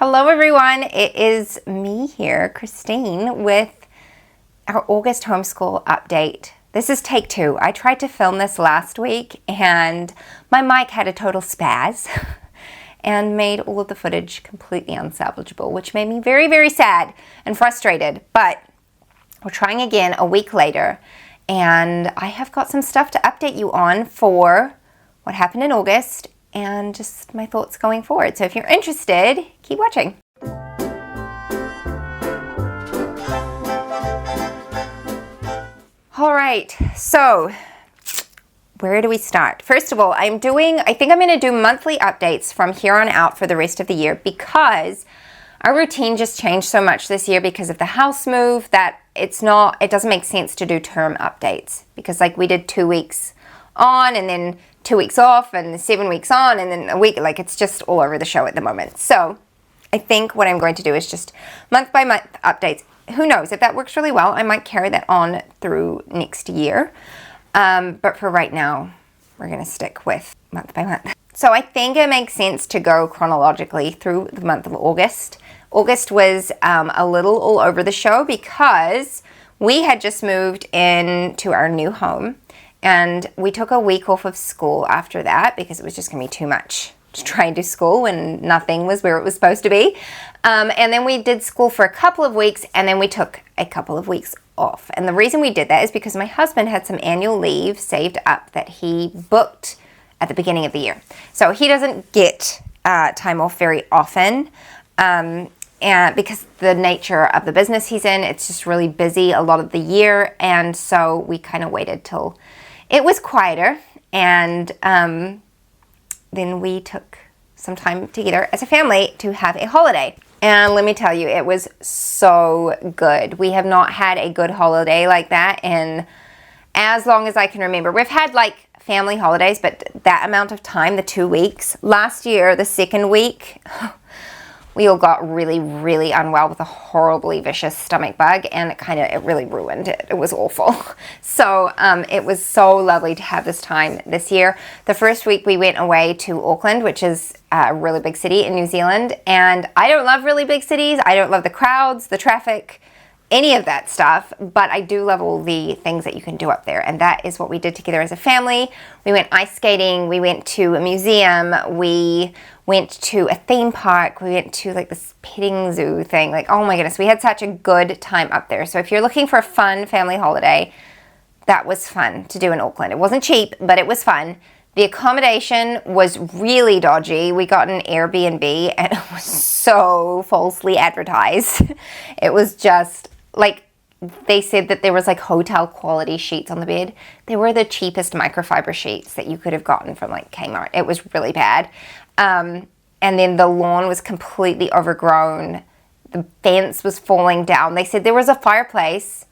Hello everyone, it is me here, Christine, with our August homeschool update. This is take 2. I tried to film this last week and my mic had a total spaz and made all of the footage completely unsalvageable, which made me very, very sad and frustrated. But we're trying again a week later and I have got some stuff to update you on for what happened in August and just my thoughts going forward. So if you're interested, keep watching. All right, so where do we start? First of all, I think I'm going to do monthly updates from here on out for the rest of the year because our routine just changed so much this year because of the house move that it doesn't make sense to do term updates because like we did 2 weeks on and then 2 weeks off and 7 weeks on and then a week, like it's just all over the show at the moment. So I think what I'm going to do is just month by month updates. Who knows, if that works really well, I might carry that on through next year. But for right now, we're going to stick with month by month. So I think it makes sense to go chronologically through the month of August. August was a little all over the show because we had just moved into our new home. And we took a week off of school after that because it was just going to be too much to try and do school when nothing was where it was supposed to be. And then we did school for a couple of weeks and then we took a couple of weeks off. And the reason we did that is because my husband had some annual leave saved up that he booked at the beginning of the year. So he doesn't get time off very often. And because the nature of the business he's in, it's just really busy a lot of the year. And so we kind of waited till it was quieter, and then we took some time together as a family to have a holiday. And let me tell you, it was so good. We have not had a good holiday like that in as long as I can remember. We've had like family holidays, but that amount of time, the 2 weeks. Last year, the second week, we all got really, really unwell with a horribly vicious stomach bug, and it really ruined it. It was awful. So it was so lovely to have this time this year. The first week we went away to Auckland, which is a really big city in New Zealand, and I don't love really big cities. I don't love the crowds, the traffic, any of that stuff, but I do love all the things that you can do up there, and that is what we did together as a family. We went ice skating, we went to a museum, we went to a theme park, we went to like this petting zoo thing. Like, oh my goodness, we had such a good time up there. So if you're looking for a fun family holiday, that was fun to do in Auckland. It wasn't cheap, but it was fun. The accommodation was really dodgy. We got an Airbnb and it was so falsely advertised. It was just like, they said that there was like hotel quality sheets on the bed. They were the cheapest microfiber sheets that you could have gotten from like Kmart. It was really bad. And then the lawn was completely overgrown. The fence was falling down. They said there was a fireplace,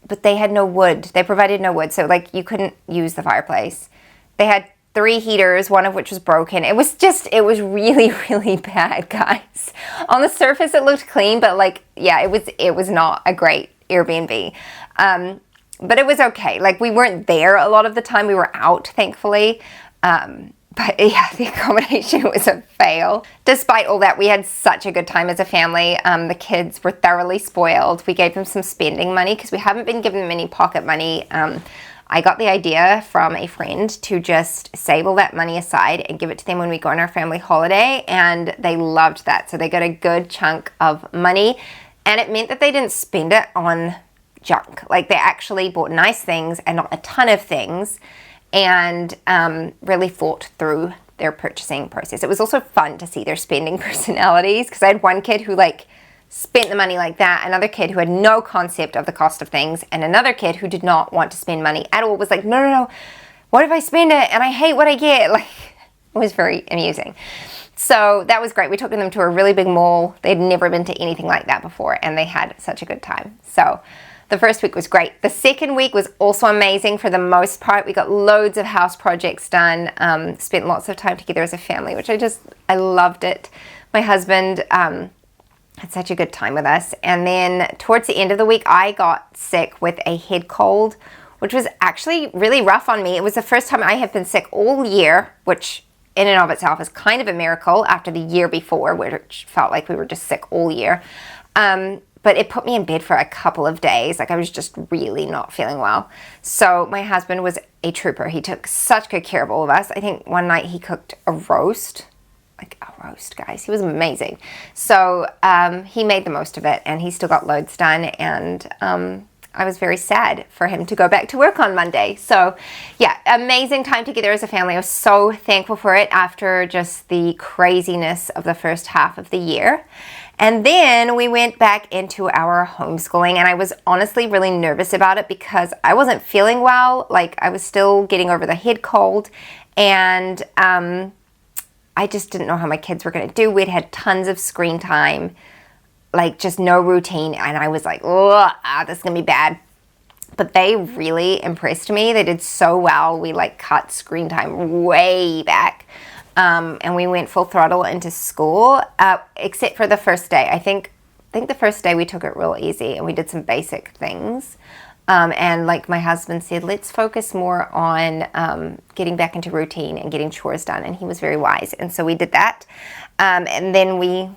but they had no wood. They provided no wood, so like you couldn't use the fireplace. They had 3 heaters, one of which was broken. It was really, really bad, guys. On the surface, it looked clean, but like, yeah, it was not a great Airbnb. But it was okay. Like, we weren't there a lot of the time. We were out, thankfully. But yeah, the accommodation was a fail. Despite all that, we had such a good time as a family. The kids were thoroughly spoiled. We gave them some spending money because we haven't been giving them any pocket money. I got the idea from a friend to just save all that money aside and give it to them when we go on our family holiday, and they loved that. So they got a good chunk of money, and it meant that they didn't spend it on junk. Like, they actually bought nice things and not a ton of things, and really thought through their purchasing process. It was also fun to see their spending personalities because I had one kid who like spent the money like that, another kid who had no concept of the cost of things, and another kid who did not want to spend money at all, was like, no, what if I spend it and I hate what I get? Like, it was very amusing. So that was great. We took them to a really big mall. They'd never been to anything like that before, and they had such a good time. So the first week was great. The second week was also amazing for the most part. We got loads of house projects done, spent lots of time together as a family, which I loved it. My husband had such a good time with us. And then towards the end of the week, I got sick with a head cold, which was actually really rough on me. It was the first time I have been sick all year, which in and of itself is kind of a miracle after the year before, which felt like we were just sick all year. But it put me in bed for a couple of days. Like I was just really not feeling well. So my husband was a trooper. He took such good care of all of us. I think one night he cooked a roast. Like a roast, guys. He was amazing. So he made the most of it, and he still got loads done. And I was very sad for him to go back to work on Monday. So yeah, amazing time together as a family. I was so thankful for it after just the craziness of the first half of the year. And then we went back into our homeschooling, and I was honestly really nervous about it because I wasn't feeling well. Like I was still getting over the head cold, and I just didn't know how my kids were going to do. We'd had tons of screen time, like just no routine, and I was like, oh, this is going to be bad. But they really impressed me. They did so well. We like cut screen time way back. And we went full throttle into school, except for the first day. I think the first day we took it real easy and we did some basic things. And like my husband said, let's focus more on getting back into routine and getting chores done. And he was very wise. And so we did that. And then we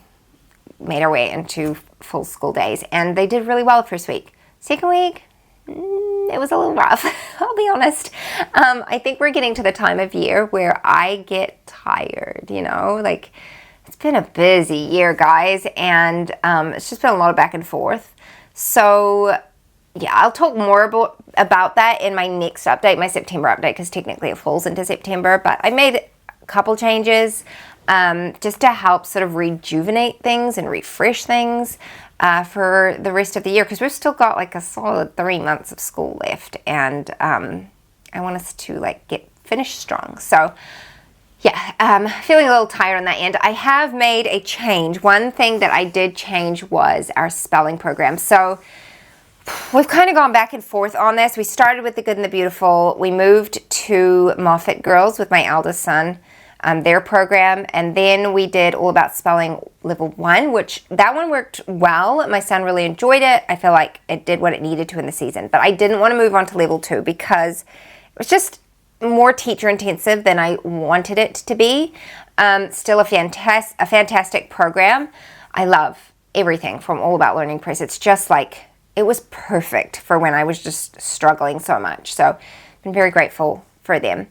made our way into full school days. And they did really well the first week. Second week, it was a little rough, I'll be honest. I think we're getting to the time of year where I get tired, you know, like it's been a busy year, guys, and it's just been a lot of back and forth. So yeah, I'll talk more about that in my next update, my September update, because technically it falls into September, but I made a couple changes just to help sort of rejuvenate things and refresh things for the rest of the year, because we've still got like a solid 3 months of school left, and I want us to like get finished strong. So yeah, feeling a little tired on that end. I have made a change. One thing that I did change was our spelling program. So we've kind of gone back and forth on this. We started with The Good and the Beautiful. We moved to Moffat Girls with my eldest son, their program, and then we did All About Spelling Level 1, which that one worked well. My son really enjoyed it. I feel like it did what it needed to in the season, but I didn't want to move on to Level 2 because it was just more teacher intensive than I wanted it to be. Still a fantastic program. I love everything from All About Learning Press. It's just like, it was perfect for when I was just struggling so much. So I've been very grateful for them.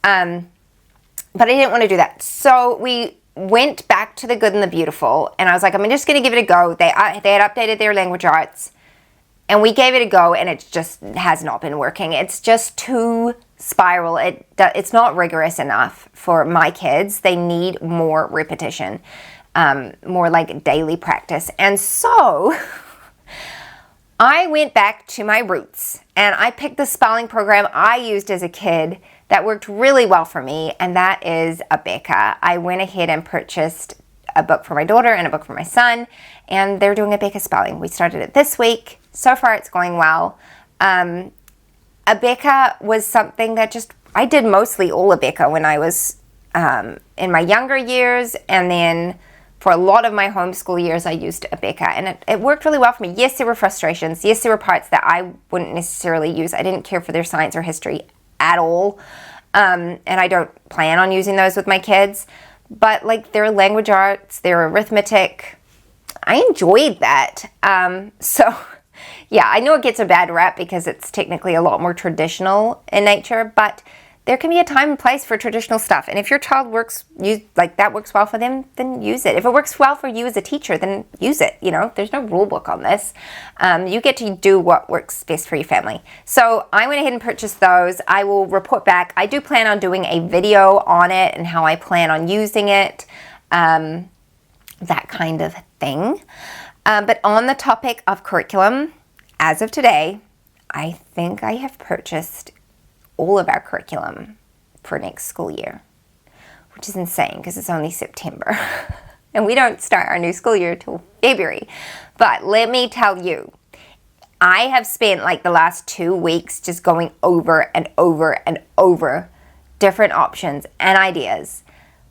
But I didn't want to do that. So we went back to The Good and the Beautiful, and I was like, I'm just going to give it a go. They had updated their language arts, and we gave it a go, and it just has not been working. It's just too spiral. It's not rigorous enough for my kids. They need more repetition, more like daily practice. And so I went back to my roots, and I picked the spelling program I used as a kid that worked really well for me, and that is Abeka. I went ahead and purchased a book for my daughter and a book for my son, and they're doing Abeka spelling. We started it this week. So far, it's going well. Abeka was something that I did mostly all Abeka when I was in my younger years, and then for a lot of my homeschool years, I used Abeka, and it worked really well for me. Yes, there were frustrations. Yes, there were parts that I wouldn't necessarily use. I didn't care for their science or history at all, and I don't plan on using those with my kids. But like their language arts, their arithmetic, I enjoyed that. So yeah, I know it gets a bad rap because it's technically a lot more traditional in nature, but there can be a time and place for traditional stuff. And if your child works well for them, then use it. If it works well for you as a teacher, then use it. You know, there's no rule book on this. You get to do what works best for your family. So I went ahead and purchased those. I will report back. I do plan on doing a video on it and how I plan on using it, that kind of thing. But on the topic of curriculum, as of today, I think I have purchased all of our curriculum for next school year, which is insane because it's only September and we don't start our new school year till February. But let me tell you, I have spent like the last 2 weeks just going over and over and over different options and ideas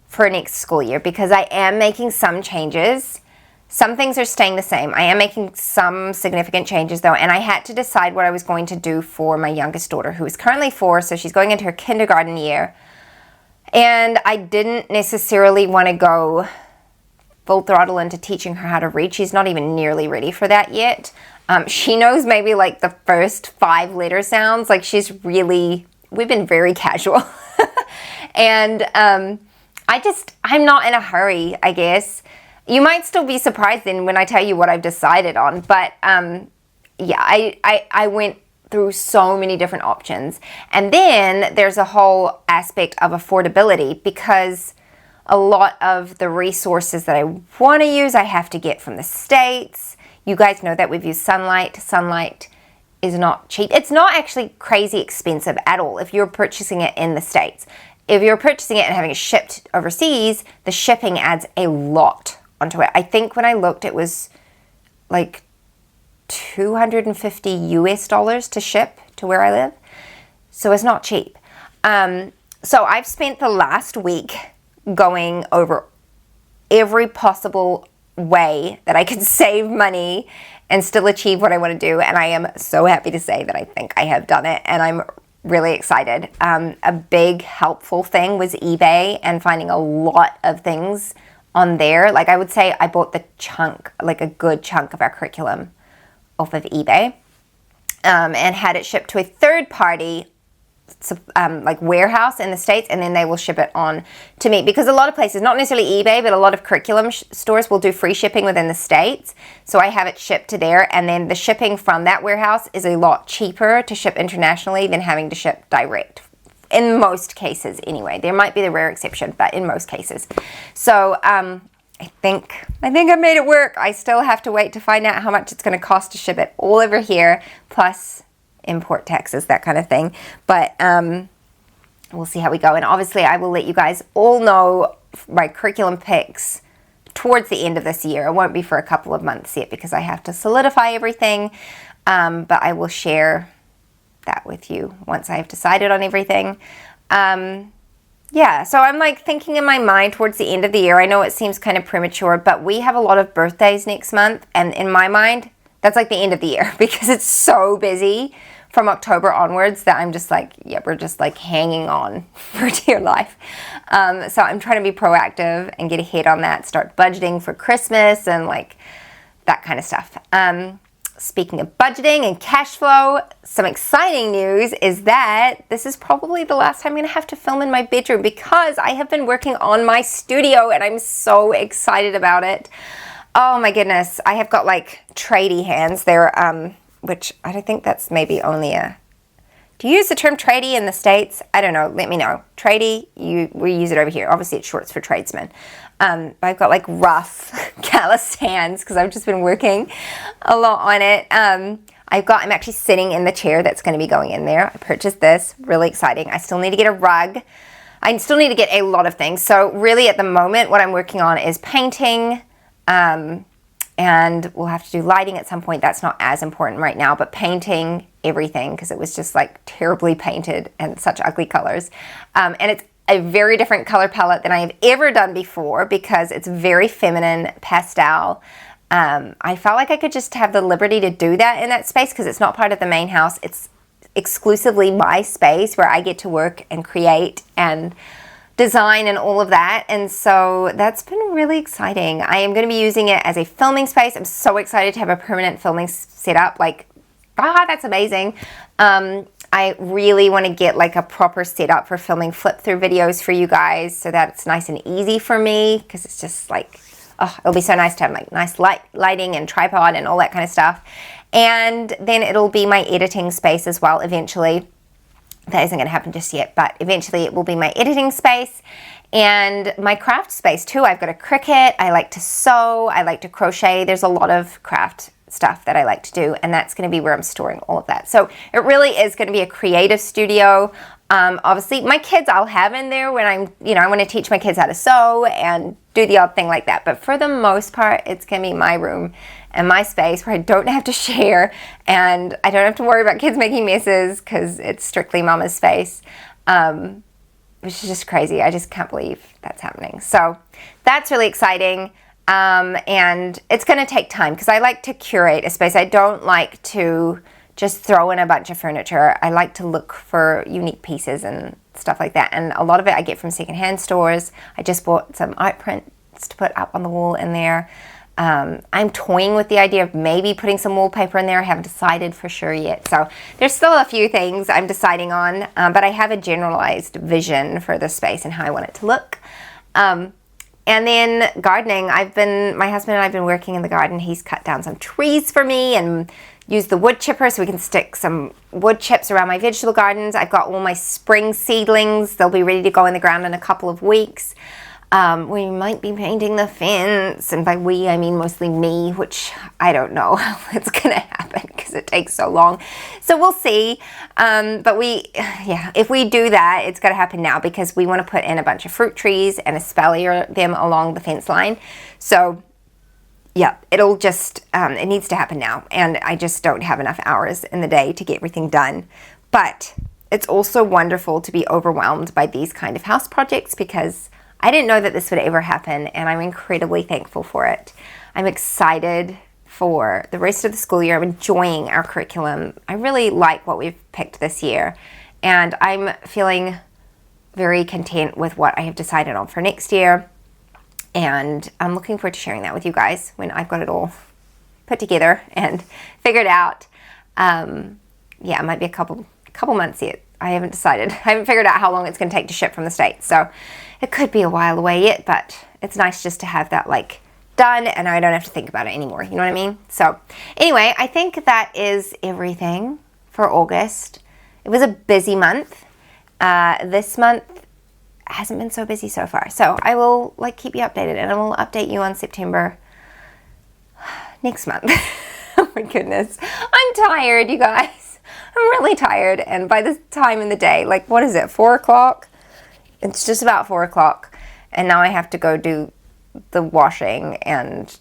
for next school year because I am making some changes. Some things are staying the same. I am making some significant changes though, and I had to decide what I was going to do for my youngest daughter, who is currently 4, so she's going into her kindergarten year. And I didn't necessarily want to go full throttle into teaching her how to read. She's not even nearly ready for that yet. She knows maybe like the first 5 letter sounds. Like we've been very casual. And I'm not in a hurry, I guess. You might still be surprised then when I tell you what I've decided on. But yeah, I went through so many different options. And then there's a whole aspect of affordability, because a lot of the resources that I want to use, I have to get from the States. You guys know that we've used Sunlight. Sunlight is not cheap. It's not actually crazy expensive at all if you're purchasing it in the States. If you're purchasing it and having it shipped overseas, the shipping adds a lot onto it. I think when I looked, it was like $250 US to ship to where I live. So it's not cheap. So I've spent the last week going over every possible way that I could save money and still achieve what I want to do. And I am so happy to say that I think I have done it, and I'm really excited. A big helpful thing was eBay and finding a lot of things on there. Like I would say I bought the chunk, like a good chunk of our curriculum off of eBay, and had it shipped to a third party like warehouse in the States, and then they will ship it on to me, because a lot of places, not necessarily eBay, but a lot of curriculum stores will do free shipping within the States. So I have it shipped to there, and then the shipping from that warehouse is a lot cheaper to ship internationally than having to ship direct, in most cases anyway. There might be the rare exception, but in most cases. So I think I made it work. I still have to wait to find out how much it's going to cost to ship it all over here, plus import taxes, that kind of thing. But we'll see how we go. And obviously I will let you guys all know my curriculum picks towards the end of this year. It won't be for a couple of months yet because I have to solidify everything. But I will share that with you once I have decided on everything. Yeah, so I'm like thinking in my mind towards the end of the year. I know it seems kind of premature, but we have a lot of birthdays next month. And in my mind, that's like the end of the year because it's so busy from October onwards that I'm just like, yeah, we're just like hanging on for dear life. So I'm trying to be proactive and get ahead on that, start budgeting for Christmas and like that kind of stuff. Speaking of budgeting and cash flow, some exciting news is that this is probably the last time I'm going to have to film in my bedroom because I have been working on my studio and I'm so excited about it. Oh my goodness, I have got like tradie hands there, which I don't think that's maybe only a... Do you use the term tradie in the States? I don't know, let me know. Tradie, we use it over here. Obviously it's short for tradesman. I've got like rough, calloused hands because I've just been working a lot on it. I'm actually sitting in the chair that's going to be going in there. I purchased this, really exciting. I still need to get a rug. I still need to get a lot of things. So really at the moment, what I'm working on is painting, and we'll have to do lighting at some point. That's not as important right now, but painting everything because it was just like terribly painted and such ugly colors. And it's a very different color palette than I've ever done before because it's very feminine pastel. I felt like I could just have the liberty to do that in that space because it's not part of the main house. It's exclusively my space where I get to work and create and design and all of that. And so that's been really exciting. I am going to be using it as a filming space. I'm so excited to have a permanent filming setup. Like, that's amazing. I really want to get like a proper setup for filming flip through videos for you guys so that it's nice and easy for me because it's just like, oh, it'll be so nice to have like nice lighting and tripod and all that kind of stuff. And then it'll be my editing space as well eventually. That isn't going to happen just yet, but eventually it will be my editing space and my craft space too. I've got a Cricut. I like to sew. I like to crochet. There's a lot of craft stuff that I like to do, and that's going to be where I'm storing all of that. So it really is going to be a creative studio. Obviously, my kids I'll have in there when I want to teach my kids how to sew and do the odd thing like that. But for the most part, it's going to be my room and my space where I don't have to share and I don't have to worry about kids making messes because it's strictly mama's space, which is just crazy. I just can't believe that's happening. So that's really exciting. And it's going to take time because I like to curate a space. I don't like to just throw in a bunch of furniture. I like to look for unique pieces and stuff like that. And a lot of it I get from secondhand stores. I just bought some art prints to put up on the wall in there. I'm toying with the idea of maybe putting some wallpaper in there. I haven't decided for sure yet. So there's still a few things I'm deciding on, but I have a generalized vision for the space and how I want it to look. And then gardening, my husband and I have been working in the garden. He's cut down some trees for me and used the wood chipper so we can stick some wood chips around my vegetable gardens. I've got all my spring seedlings. They'll be ready to go in the ground in a couple of weeks. We might be painting the fence, and by we I mean mostly me, which I don't know how it's gonna happen because it takes so long. So we'll see. But if we do that, it's gotta happen now because we want to put in a bunch of fruit trees and espalier them along the fence line. So yeah, it'll just it needs to happen now, and I just don't have enough hours in the day to get everything done. But it's also wonderful to be overwhelmed by these kind of house projects because I didn't know that this would ever happen, and I'm incredibly thankful for it. I'm excited for the rest of the school year. I'm enjoying our curriculum. I really like what we've picked this year, and I'm feeling very content with what I have decided on for next year, and I'm looking forward to sharing that with you guys when I've got it all put together and figured out. Yeah, it might be a couple months yet. I haven't decided. I haven't figured out how long it's going to take to ship from the States, so it could be a while away yet, but it's nice just to have that like done and I don't have to think about it anymore. You know what I mean? So anyway, I think that is everything for August. It was a busy month. This month hasn't been so busy so far. So I will keep you updated, and I will update you on September next month. Oh my goodness. I'm tired, you guys. I'm really tired, and by this time in the day, what is it, 4 o'clock? It's just about 4 o'clock, and now I have to go do the washing and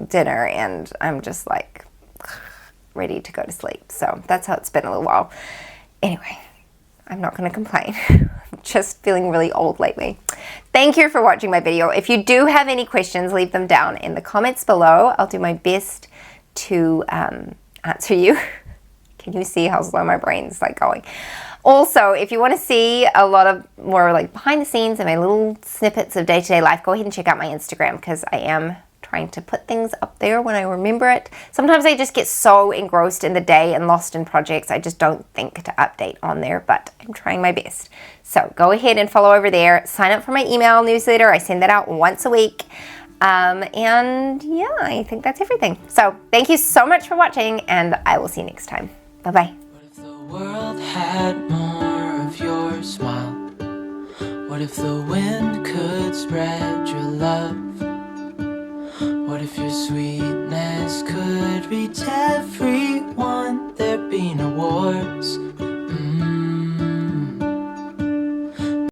dinner, and I'm just ready to go to sleep. So that's how it's been a little while. Anyway, I'm not going to complain. I'm just feeling really old lately. Thank you for watching my video. If you do have any questions, leave them down in the comments below. I'll do my best to answer you. Can you see how slow my brain's going? Also, if you want to see a lot of more behind the scenes and my little snippets of day-to-day life, go ahead and check out my Instagram because I am trying to put things up there when I remember it. Sometimes I just get so engrossed in the day and lost in projects, I just don't think to update on there, but I'm trying my best. So go ahead and follow over there. Sign up for my email newsletter. I send that out once a week. And yeah, I think that's everything. So thank you so much for watching, and I will see you next time. Bye-bye. What if the world had more of your smile? What if the wind could spread your love? What if your sweetness could reach everyone? There'd be no wars,